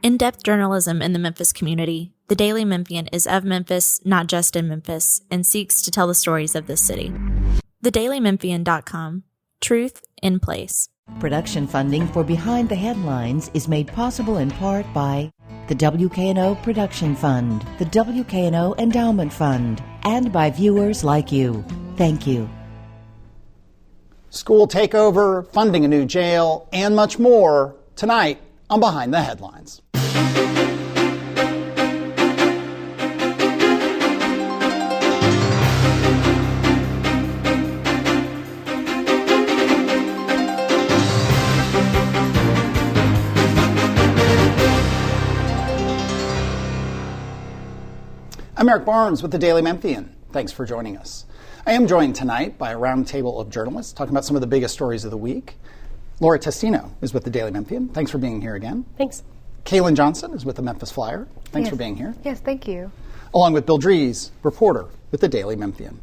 In-depth journalism in the Memphis community, the Daily Memphian is of Memphis, not just in Memphis, and seeks to tell the stories of this city. TheDailyMemphian.com. Truth in place. Production funding for Behind the Headlines is made possible in part by the WKNO Production Fund, the WKNO Endowment Fund, and by viewers like you. Thank you. School takeover, funding a new jail, and much more tonight on Behind the Headlines. I'm Eric Barnes with the Daily Memphian. Thanks for joining us. I am joined tonight by a roundtable of journalists talking about some of the biggest stories of the week. Laura Testino is with the Daily Memphian. Thanks for being here again. Thanks. Kaylin Johnson is with the Memphis Flyer. Thanks for being here. Yes, thank you. Along with Bill Dries, reporter with the Daily Memphian.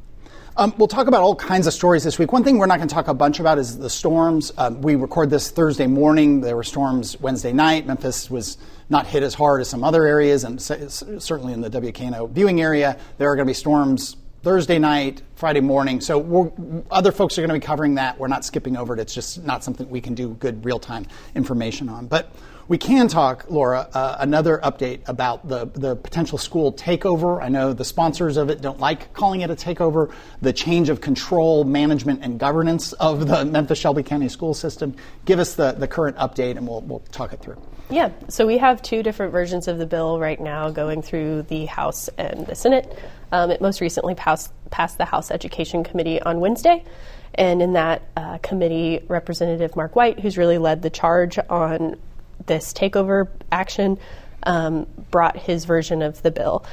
We'll talk about all kinds of stories this week. One thing we're not going to talk a bunch about is the storms. We record this Thursday morning. There were storms Wednesday night. Memphis was not hit as hard as some other areas, and certainly in the WKNO viewing area. There are going to be storms Thursday night, Friday morning. So other folks are going to be covering that. We're not skipping over it. It's just not something we can do good real-time information on. But we can talk, Laura, another update about the potential school takeover. I know the sponsors of it don't like calling it a takeover. The change of control, management, and governance of the Memphis-Shelby County school system. Give us the current update, and we'll talk it through. Yeah, so we have two different versions of the bill right now going through the House and the Senate. It most recently passed the House Education Committee on Wednesday. And in that committee, Representative Mark White, who's really led the charge on this takeover action, brought his version of the bill,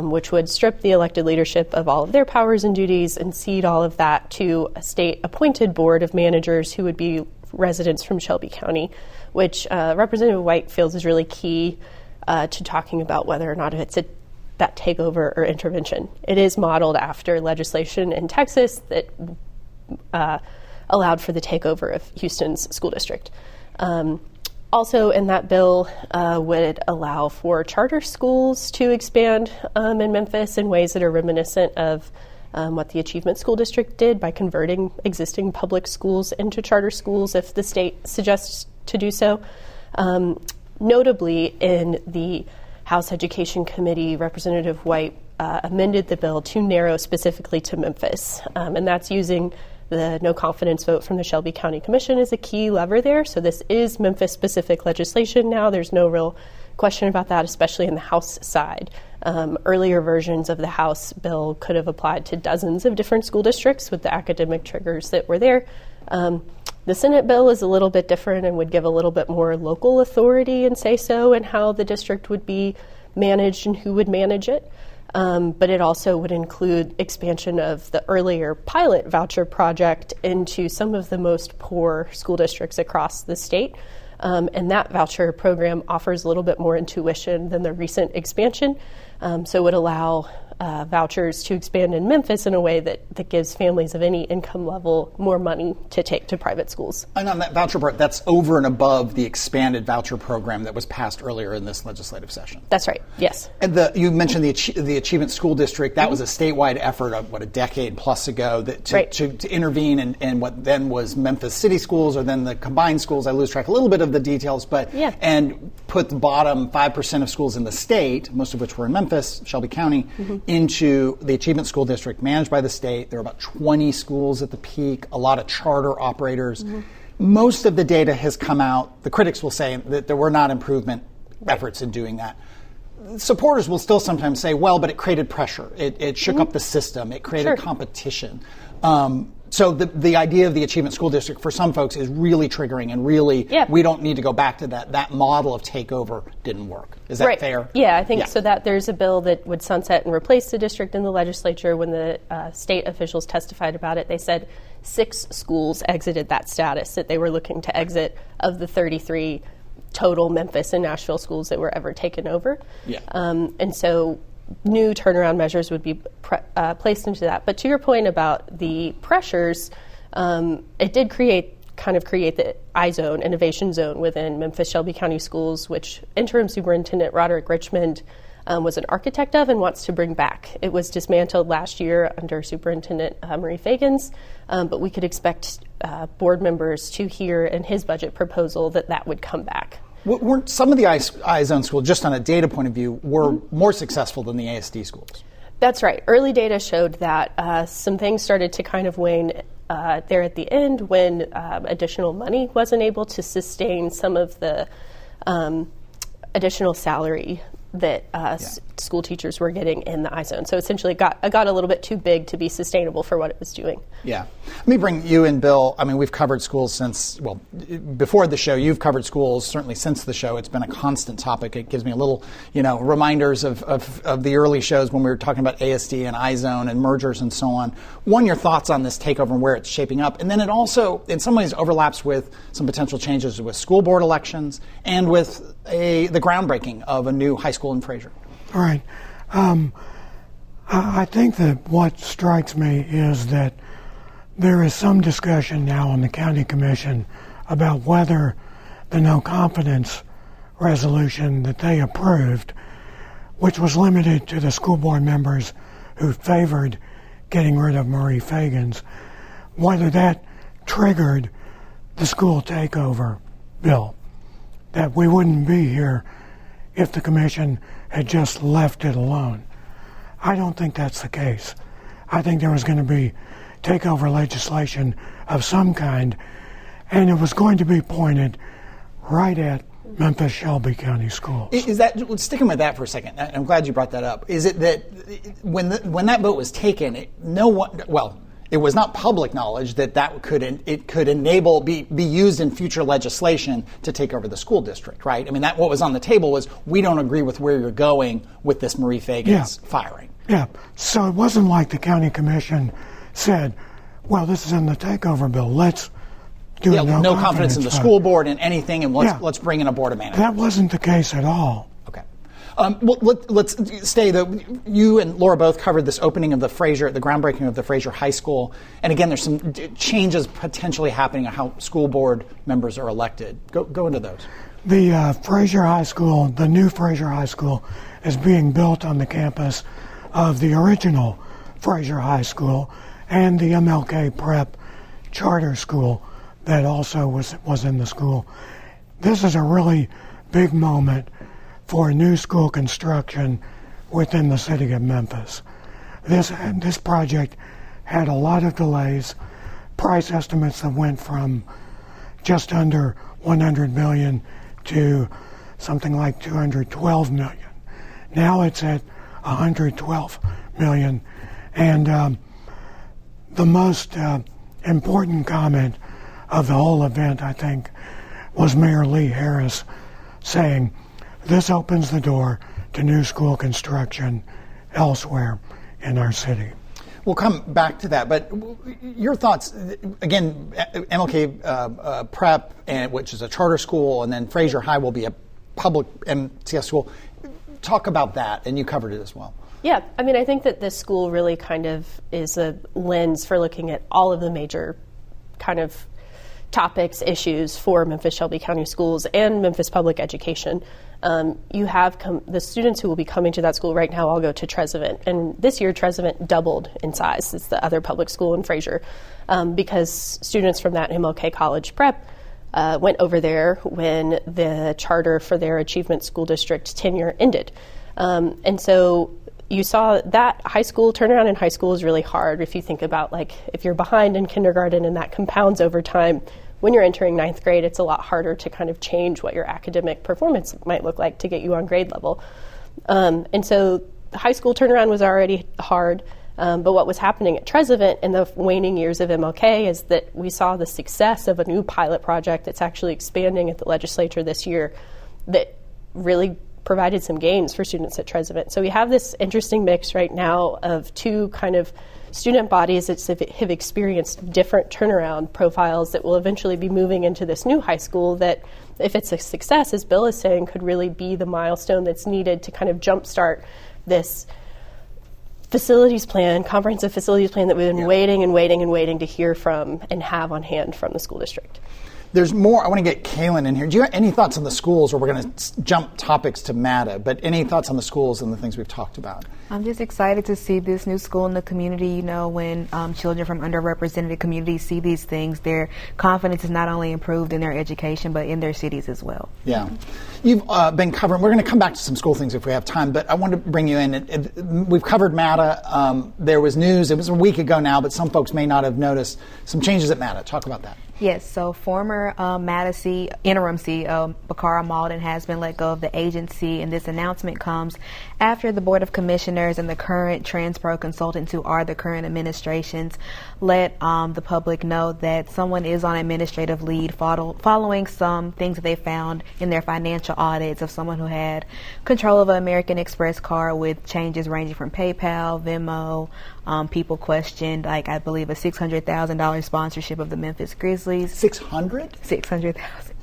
which would strip the elected leadership of all of their powers and duties and cede all of that to a state-appointed board of managers who would be residents from Shelby County, which Representative White feels is really key to talking about whether or not it's that takeover or intervention. It is modeled after legislation in Texas that allowed for the takeover of Houston's school district. Also in that bill would allow for charter schools to expand in Memphis in ways that are reminiscent of what the Achievement School District did by converting existing public schools into charter schools if the state suggests to do so. Notably, in the House Education Committee, Representative White amended the bill to narrow specifically to Memphis, and that's using the no confidence vote from the Shelby County Commission as a key lever there. So this is Memphis-specific legislation now. There's no real question about that, especially in the House side. Earlier versions of the House bill could have applied to dozens of different school districts with the academic triggers that were there. The Senate bill is a little bit different and would give a little bit more local authority and say-so in how the district would be managed and who would manage it. But it also would include expansion of the earlier pilot voucher project into some of the most poor school districts across the state. And that voucher program offers a little bit more intuition than the recent expansion. So it would allow vouchers to expand in Memphis in a way that gives families of any income level more money to take to private schools. And on that voucher part, that's over and above the expanded voucher program that was passed earlier in this legislative session. That's right, yes. And you mentioned the Achievement School District. That was a statewide effort of, a decade plus ago to intervene in what then was Memphis City Schools, or then the combined schools. I lose track a little bit of the details, and put the bottom 5% of schools in the state, most of which were in Memphis, Shelby County, into the Achievement School District managed by the state. There were about 20 schools at the peak, a lot of charter operators. Most of the data has come out. The critics will say that there were not improvement efforts in doing that. Supporters will still sometimes say, well, but it created pressure. It shook up the system. It created competition. So the idea of the Achievement School District for some folks is really triggering, and really we don't need to go back to that. That model of takeover didn't work. Is that fair? Yeah, I think so. That there's a bill that would sunset and replace the district in the legislature. When the state officials testified about it, they said 6 schools exited that status that they were looking to exit of the 33 total Memphis and Nashville schools that were ever taken over. And so new turnaround measures would be placed into that. But to your point about the pressures, it did create kind of create the I-Zone, Innovation Zone, within Memphis Shelby County Schools, which interim superintendent Roderick Richmond was an architect of and wants to bring back. It was dismantled last year under Superintendent Marie Fagans, but we could expect board members to hear in his budget proposal that would come back. Weren't some of the I-Zone schools, just on a data point of view, were more successful than the ASD schools? That's right. Early data showed that some things started to kind of wane there at the end when additional money wasn't able to sustain some of the additional salary that school teachers were getting in the I-Zone. So essentially it got a little bit too big to be sustainable for what it was doing. Yeah. Let me bring you in, Bill. I mean, we've covered schools since, well, before the show. You've covered schools certainly since the show. It's been a constant topic. It gives me a little, reminders of the early shows when we were talking about ASD and I-Zone and mergers and so on. One, your thoughts on this takeover and where it's shaping up. And then it also, in some ways, overlaps with some potential changes with school board elections and with the groundbreaking of a new high school in Fraser. All right. I think that what strikes me is that there is some discussion now on the county commission about whether the no confidence resolution that they approved, which was limited to the school board members who favored getting rid of Marie Fagans, whether that triggered the school takeover bill, that we wouldn't be here if the commission had just left it alone. I don't think that's the case. I think there was going to be takeover legislation of some kind, and it was going to be pointed right at Memphis Shelby County Schools. Is that, sticking with that for a second, I'm glad you brought that up. Is it that when that vote was taken, it was not public knowledge that could enable be used in future legislation to take over the school district, right? I mean, what was on the table was, we don't agree with where you're going with this Marie Fagans firing. Yeah. So it wasn't like the county commission said, well, this is in the takeover bill, let's do no confidence in the school board and anything, and let's bring in a board of management. That wasn't the case at all. Okay. Let's stay. You and Laura both covered this opening of the groundbreaking of the Fraser High School, and again, there's some changes potentially happening on how school board members are elected. Go into those. The Fraser High School, the new Fraser High School, is being built on the campus of the original Fraser High School and the MLK Prep Charter School that also was in the school. This is a really big moment for new school construction within the city of Memphis. This project had a lot of delays, price estimates that went from just under $100 million to something like $212 million. Now it's at $112 million. And the most important comment of the whole event, I think, was Mayor Lee Harris saying, this opens the door to new school construction elsewhere in our city. We'll come back to that, but your thoughts, again, MLK Prep, which is a charter school, and then Fraser High will be a public MCS school. Talk about that, and you covered it as well. Yeah, I mean, I think that this school really kind of is a lens for looking at all of the major kind of topics, issues for Memphis Shelby County Schools and Memphis Public Education. You have the students who will be coming to that school right now all go to Trezevant, and this year Trezevant doubled in size. It's the other public school in Fraser, because students from that MLK College Prep went over there when the charter for their achievement school district tenure ended. And so you saw that high school turnaround in high school is really hard. If you think about, like, if you're behind in kindergarten and that compounds over time, when you're entering ninth grade, it's a lot harder to kind of change what your academic performance might look like to get you on grade level. And so the high school turnaround was already hard. But what was happening at Trezevant in the waning years of MLK is that we saw the success of a new pilot project that's actually expanding at the legislature this year that really provided some gains for students at Trezevant. So we have this interesting mix right now of two kind of student bodies that have experienced different turnaround profiles that will eventually be moving into this new high school that, if it's a success, as Bill is saying, could really be the milestone that's needed to kind of jumpstart this comprehensive facilities plan that we've been waiting to hear from and have on hand from the school district. There's more. I want to get Kaylin in here. Do you have any thoughts on the schools, or we're going to jump topics to MATA, but any thoughts on the schools and the things we've talked about? I'm just excited to see this new school in the community. You know, when children from underrepresented communities see these things, their confidence is not only improved in their education, but in their cities as well. Yeah. You've been covering, we're going to come back to some school things if we have time, but I want to bring you in. We've covered MATA. There was news, it was a week ago now, but some folks may not have noticed some changes at MATA. Talk about that. Yes, so former MATA interim CEO Bakara Malden has been let go of the agency, and this announcement comes after the Board of Commissioners and the current TransPro consultants, who are the current administrations, let the public know that someone is on administrative leave following some things that they found in their financial audits of someone who had control of an American Express card with changes ranging from PayPal, Venmo. People questioned, I believe, a $600,000 sponsorship of the Memphis Grizzlies. 600? 600,000.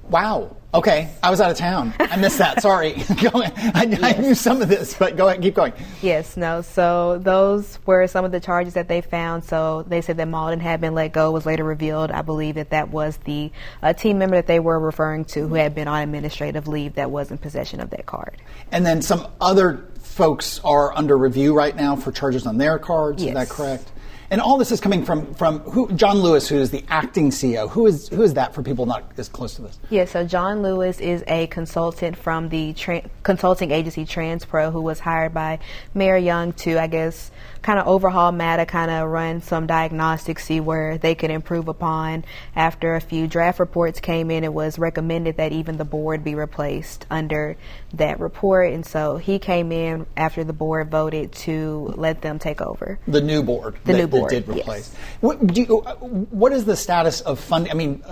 Wow. Okay. I was out of town. I missed that. Sorry. I knew some of this, but go ahead. Keep going. Yes. No. So those were some of the charges that they found. So they said that Malden had been let go. Was later revealed, I believe, that was the team member that they were referring to who had been on administrative leave that was in possession of that card. And then some other folks are under review right now for charges on their cards. Yes. Is that correct? And all this is coming from who? John Lewis, who is the acting CEO. Who is that for people not as close to this? Yeah, so John Lewis is a consultant from the consulting agency TransPro, who was hired by Mayor Young to, I guess, kind of overhaul MATA, kind of run some diagnostics, see where they could improve upon. After a few draft reports came in, it was recommended that even the board be replaced under that report. And so he came in after the board voted to let them take over. The new board. The new board. Did replace. Yes. What is the status of funding? I mean,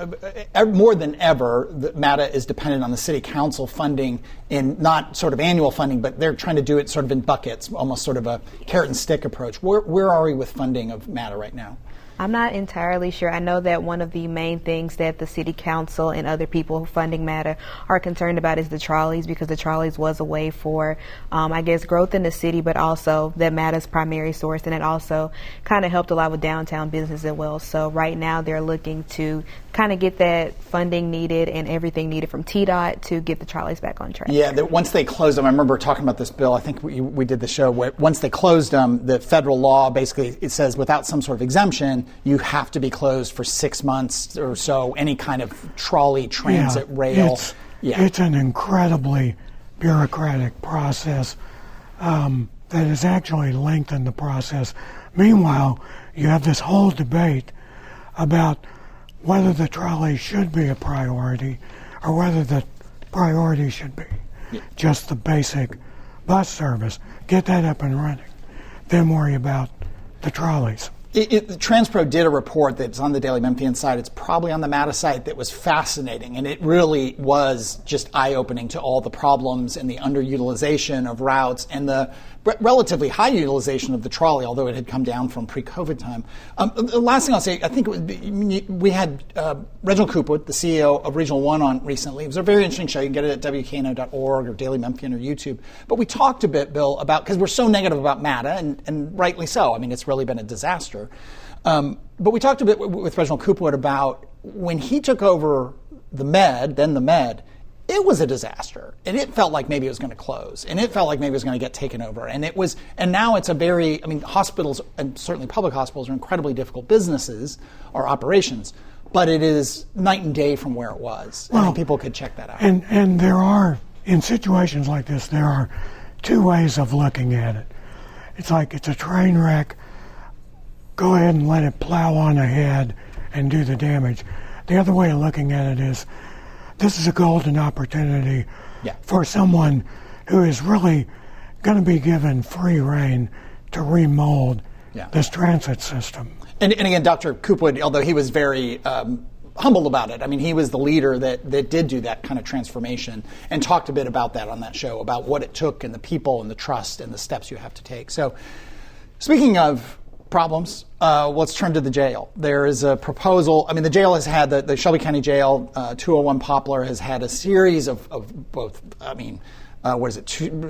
more than ever, MATA is dependent on the city council funding, in not sort of annual funding, but they're trying to do it sort of in buckets, almost sort of a carrot and stick approach. Where are we with funding of MATA right now? I'm not entirely sure. I know that one of the main things that the city council and other people funding MATA are concerned about is the trolleys, because the trolleys was a way for, I guess, growth in the city, but also that MATA's primary source, and it also kind of helped a lot with downtown business as well. So right now they're looking to kind of get that funding needed and everything needed from TDOT to get the trolleys back on track. Yeah, once they closed them, I remember talking about this, Bill, I think we did the show, where once they closed them, the federal law basically, it says without some sort of exemption, you have to be closed for 6 months or so, any kind of trolley, transit, rail. It's an incredibly bureaucratic process that has actually lengthened the process. Meanwhile, you have this whole debate about whether the trolley should be a priority or whether the priority should be just the basic bus service. Get that up and running. Then worry about the trolleys. TransPro did a report that's on the Daily Memphian site. It's probably on the MATA site, that was fascinating, and it really was just eye-opening to all the problems and the underutilization of routes and the relatively high utilization of the trolley, although it had come down from pre-COVID time. The last thing I'll say, I think we had Reginald Coopwood, the CEO of Regional One, on recently. It was a very interesting show. You can get it at WKNO.org or Daily Memphian or YouTube. But we talked a bit, Bill, about, because we're so negative about MATA, and rightly so. I mean, it's really been a disaster. But we talked a bit with Reginald Coopwood about when he took over the Med, it was a disaster, and it felt like maybe it was going to close, and it felt like maybe it was going to get taken over, and now it's hospitals, and certainly public hospitals, are incredibly difficult businesses or operations, but it is night and day from where it was. I think people could check that out. And there are, in situations like this, there are two ways of looking at it. It's like it's a train wreck. Go ahead and let it plow on ahead and do the damage. The other way of looking at it is, this is a golden opportunity for someone who is really going to be given free rein to remold this transit system. And again, Dr. Coopwood, although he was very humble about it, I mean, he was the leader that did do that kind of transformation, and talked a bit about that on that show, about what it took and the people and the trust and the steps you have to take. So speaking of problems. Let's turn to the jail. There is a proposal. I mean, the jail has had, the Shelby County Jail, 201 Poplar, has had a series of both,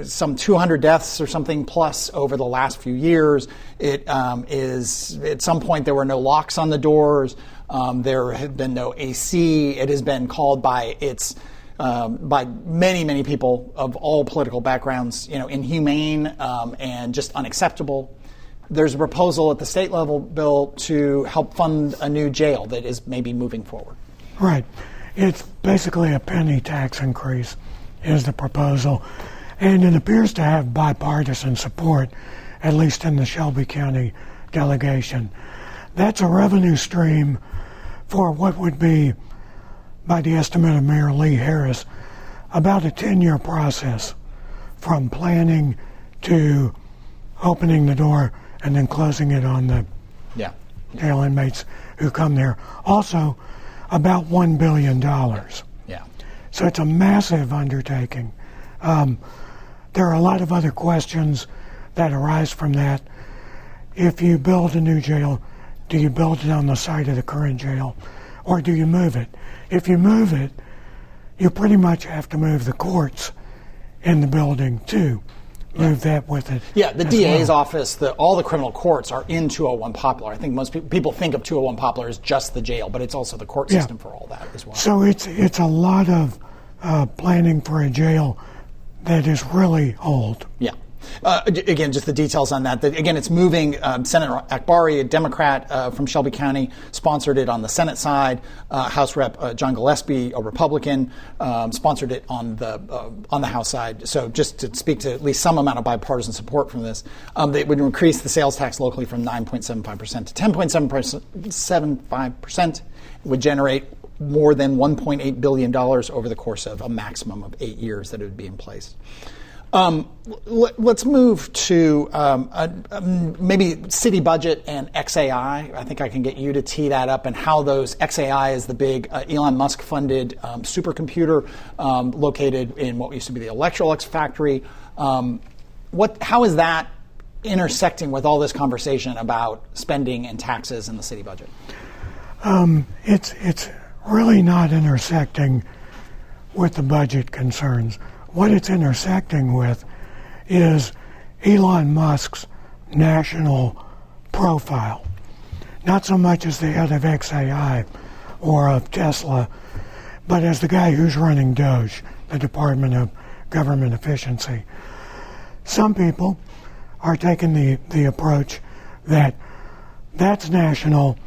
some 200 deaths or something plus over the last few years. It is, at some point, there were no locks on the doors. There had been no AC. It has been called by by many, many people of all political backgrounds, inhumane and just unacceptable. There's a proposal at the state level, Bill, to help fund a new jail that is maybe moving forward. Right. It's basically a penny tax increase is the proposal. And it appears to have bipartisan support, at least in the Shelby County delegation. That's a revenue stream for what would be, by the estimate of Mayor Lee Harris, about a 10-year process from planning to opening the door and then closing it on the jail inmates who come there. Also, about $1 billion. Yeah. So it's a massive undertaking. There are a lot of other questions that arise from that. If you build a new jail, do you build it on the site of the current jail, or do you move it? If you move it, you pretty much have to move the courts in the building too. Move that with it. Yeah, the DA's office, all the criminal courts are in 201 Poplar. I think most people think of 201 Poplar as just the jail, but it's also the court system for all that as well. So it's a lot of planning for a jail that is really old. Yeah. Again, just the details on that. Again, it's moving. Senator Akbari, a Democrat from Shelby County, sponsored it on the Senate side. House Rep John Gillespie, a Republican, sponsored it on the House side. So just to speak to at least some amount of bipartisan support from this, they would increase the sales tax locally from 9.75% to 10.75%. It would generate more than $1.8 billion over the course of a maximum of 8 years that it would be in place. Let's move to maybe city budget and XAI. I think I can get you to tee that up, and how those XAI is the big Elon Musk funded supercomputer located in what used to be the Electrolux factory. How is that intersecting with all this conversation about spending and taxes in the city budget? It's really not intersecting with the budget concerns. What it's intersecting with is Elon Musk's national profile. Not so much as the head of XAI or of Tesla, but as the guy who's running DOGE, the Department of Government Efficiency. Some people are taking the approach that that's national,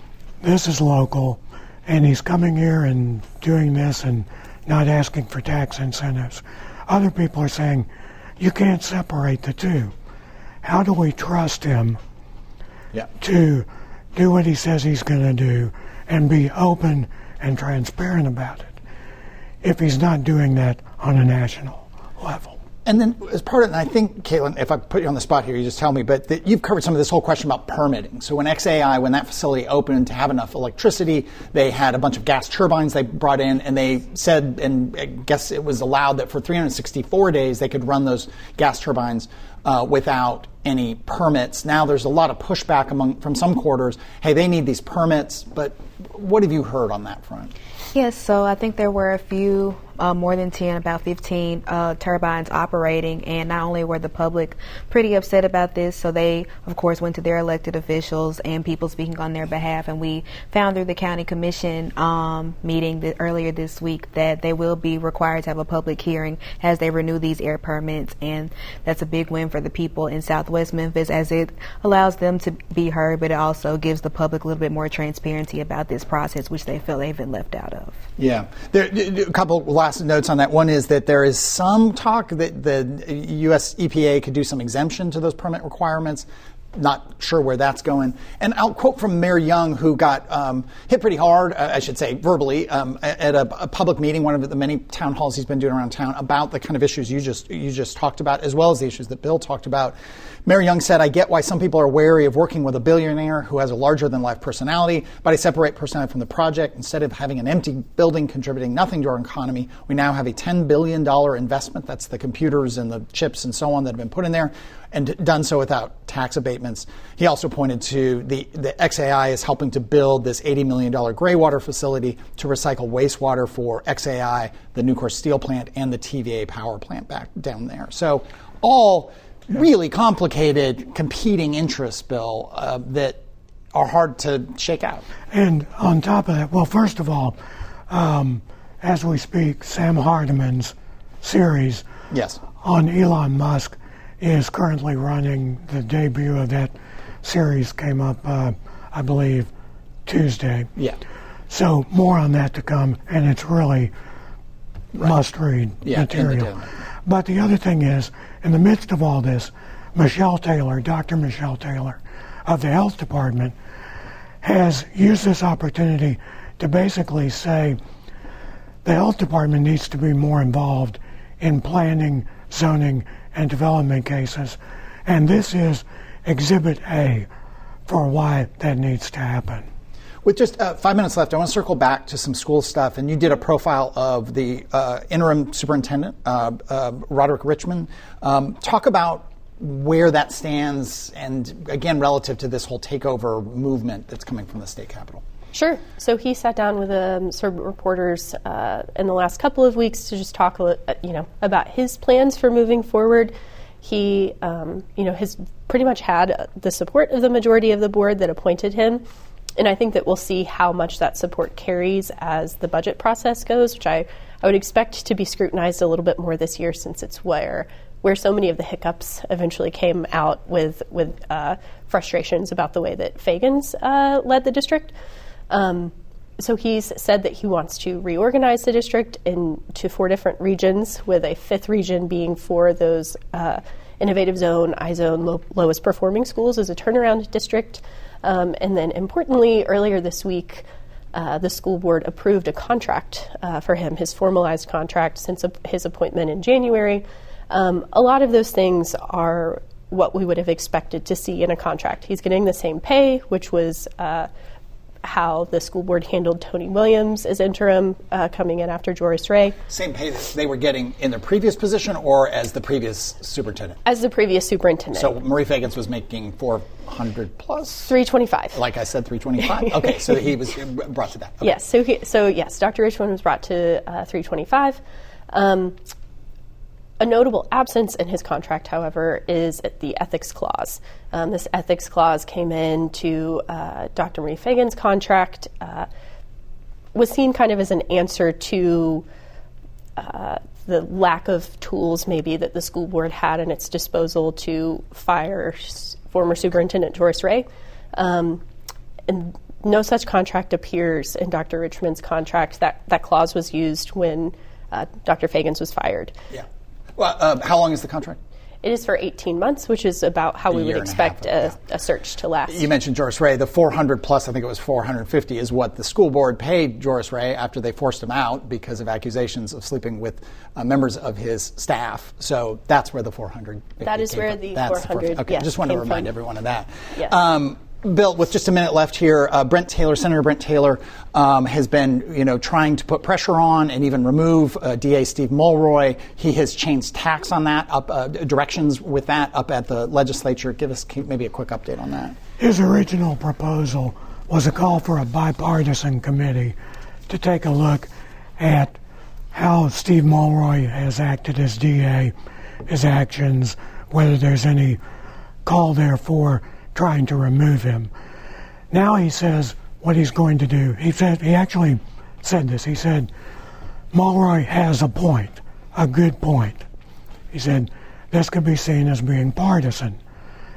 this is local, and he's coming here and doing this and not asking for tax incentives. Other people are saying, you can't separate the two. How do we trust him to do what he says he's going to do and be open and transparent about it if he's not doing that on a national level? And then as part of it, and I think, Caitlin, if I put you on the spot here, you just tell me, but you've covered some of this whole question about permitting. So when XAI, when that facility opened to have enough electricity, they had a bunch of gas turbines they brought in, and they said, and I guess it was allowed that for 364 days they could run those gas turbines without any permits. Now there's a lot of pushback from some quarters. Hey, they need these permits, but what have you heard on that front? Yes, so I think there were a few, more than 10, about 15 turbines operating, and not only were the public pretty upset about this, so they, of course, went to their elected officials and people speaking on their behalf, and we found through the county commission meeting earlier this week that they will be required to have a public hearing as they renew these air permits, and that's a big win for the people in Southwest Memphis as it allows them to be heard, but it also gives the public a little bit more transparency about this process, which they feel they've been left out of. Yeah. A couple last notes on that. One is that there is some talk that the U.S. EPA could do some exemption to those permit requirements. Not sure where that's going. And I'll quote from Mayor Young, who got hit pretty hard, I should say, verbally, at a public meeting, one of the many town halls he's been doing around town, about the kind of issues you just talked about, as well as the issues that Bill talked about. Mayor Young said, "I get why some people are wary of working with a billionaire who has a larger-than-life personality, but I separate personality from the project. Instead of having an empty building contributing nothing to our economy, we now have a $10 billion investment." That's the computers and the chips and so on that have been put in there. and done so without tax abatements. He also pointed to the XAI is helping to build this $80 million gray water facility to recycle wastewater for XAI, the Nucor steel plant, and the TVA power plant back down there. So all really complicated competing interests, Bill, that are hard to shake out. And on top of that, well, first of all, as we speak, Sam Hardiman's series on Elon Musk is currently running. The debut of that series came up, I believe, Tuesday. Yeah. So more on that to come, and it's really must-read material. But the other thing is, in the midst of all this, Michelle Taylor, Dr. Michelle Taylor of the Health Department, has used this opportunity to basically say the Health Department needs to be more involved in planning, zoning, and development cases. And this is Exhibit A for why that needs to happen. With just 5 minutes left, I want to circle back to some school stuff. And you did a profile of the interim superintendent, Roderick Richmond. Talk about where that stands and, again, relative to this whole takeover movement that's coming from the state capitol. Sure. So he sat down with some reporters in the last couple of weeks to just talk, about his plans for moving forward. He, has pretty much had the support of the majority of the board that appointed him. And I think that we'll see how much that support carries as the budget process goes, which I would expect to be scrutinized a little bit more this year, since it's where so many of the hiccups eventually came out with frustrations about the way that Fagans led the district. So he's said that he wants to reorganize the district into 4 different regions, with a 5th region being for those innovative zone, I-zone, lowest performing schools as a turnaround district. And then importantly, earlier this week, the school board approved a contract for him, his formalized contract since his appointment in January. A lot of those things are what we would have expected to see in a contract. He's getting the same pay, which was how the school board handled Tony Williams as interim, coming in after Joris Ray. Same pay that they were getting in their previous position, or as the previous superintendent? As the previous superintendent. So Marie Fagans was making $400 plus? $325. Like I said, $325? Okay, so he was brought to that. Okay. Yes, Dr. Richmond was brought to $325. A notable absence in his contract, however, is the ethics clause. This ethics clause came into Dr. Marie Fagans' contract, was seen kind of as an answer to the lack of tools maybe that the school board had in its disposal to fire former Superintendent Joris Ray. And no such contract appears in Dr. Richmond's contract. That clause was used when Dr. Fagans was fired. Yeah. Well, how long is the contract? It is for 18 months, which is about how we would expect a search to last. You mentioned Joris Ray. The 400 plus, I think it was 450, is what the school board paid Joris Ray after they forced him out because of accusations of sleeping with members of his staff. So that's where the 400 That is where the 400, okay, I just want to remind everyone of that. Yes. Bill, with just a minute left here, Senator Brent Taylor has been, trying to put pressure on and even remove DA Steve Mulroy. He has changed tacks on that, directions with that up at the legislature. Give us maybe a quick update on that. His original proposal was a call for a bipartisan committee to take a look at how Steve Mulroy has acted as DA, his actions, whether there's any call there for trying to remove him. Now he says what he's going to do. He actually said this. He said, Mulroy has a point, a good point. He said, this could be seen as being partisan.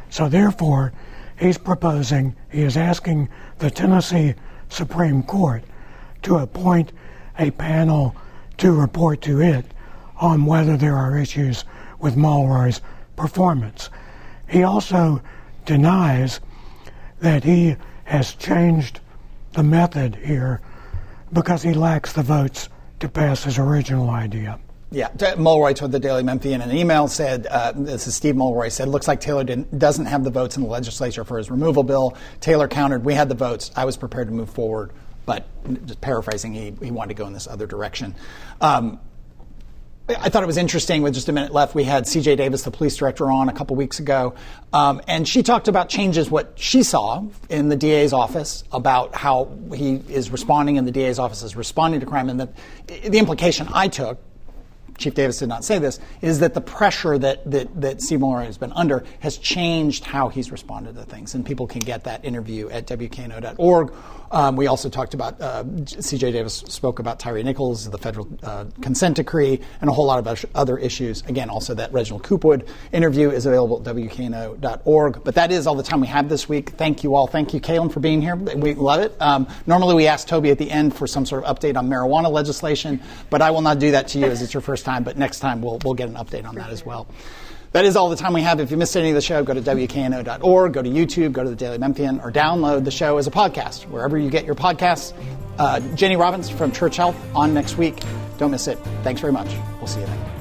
So therefore, he is asking the Tennessee Supreme Court to appoint a panel to report to it on whether there are issues with Mulroy's performance. He also denies that he has changed the method here because he lacks the votes to pass his original idea. Yeah, Mulroy told the Daily Memphian in an email, said, this is Steve Mulroy, said, looks like Taylor doesn't have the votes in the legislature for his removal bill. Taylor countered, we had the votes. I was prepared to move forward. But just paraphrasing, he wanted to go in this other direction. I thought it was interesting, with just a minute left, we had CJ Davis, the police director, on a couple weeks ago, and she talked about changes, what she saw in the DA's office, about how he is responding and the DA's office is responding to crime, and the implication I took, Chief Davis did not say this, is that the pressure that Steve Malloy has been under has changed how he's responded to things. And people can get that interview at WKNO.org. We also talked about, C.J. Davis spoke about Tyree Nichols, the federal consent decree, and a whole lot of other issues. Again, also that Reginald Coopwood interview is available at WKNO.org. But that is all the time we have this week. Thank you all. Thank you, Kaylin, for being here. We love it. Normally we ask Toby at the end for some sort of update on marijuana legislation, but I will not do that to you as it's your first time, but next time we'll get an update on that as well. That is all the time we have. If you missed any of the show, go to WKNO.org, go to YouTube, go to the Daily Memphian, or download the show as a podcast, wherever you get your podcasts. Jenny Robbins from Church Health on next week. Don't miss it. Thanks very much. We'll see you then.